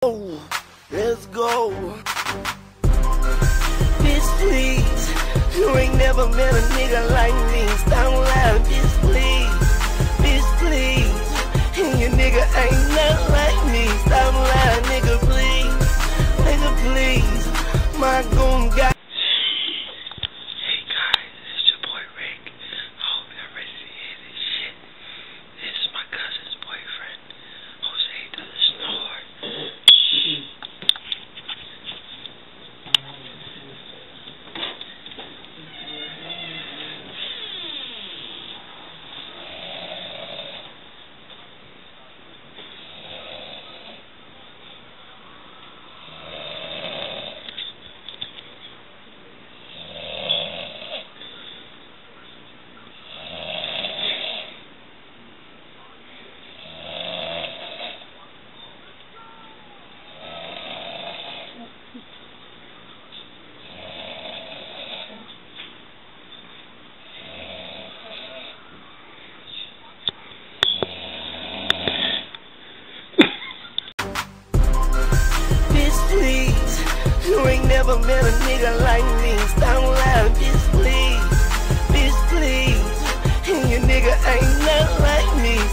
Oh, let's go. Bitch, please. You ain't never met a nigga like me. Stop lying, bitch, please. Bitch, please. And your nigga ain't nothing like me. Stop lying, nigga, please. Nigga, please. My goon got. Hey guys, it's your boy Rick. I hope y'all ready to hear this shit. This is my cousin's boyfriend. Jose does snore. Please, you ain't never met a nigga like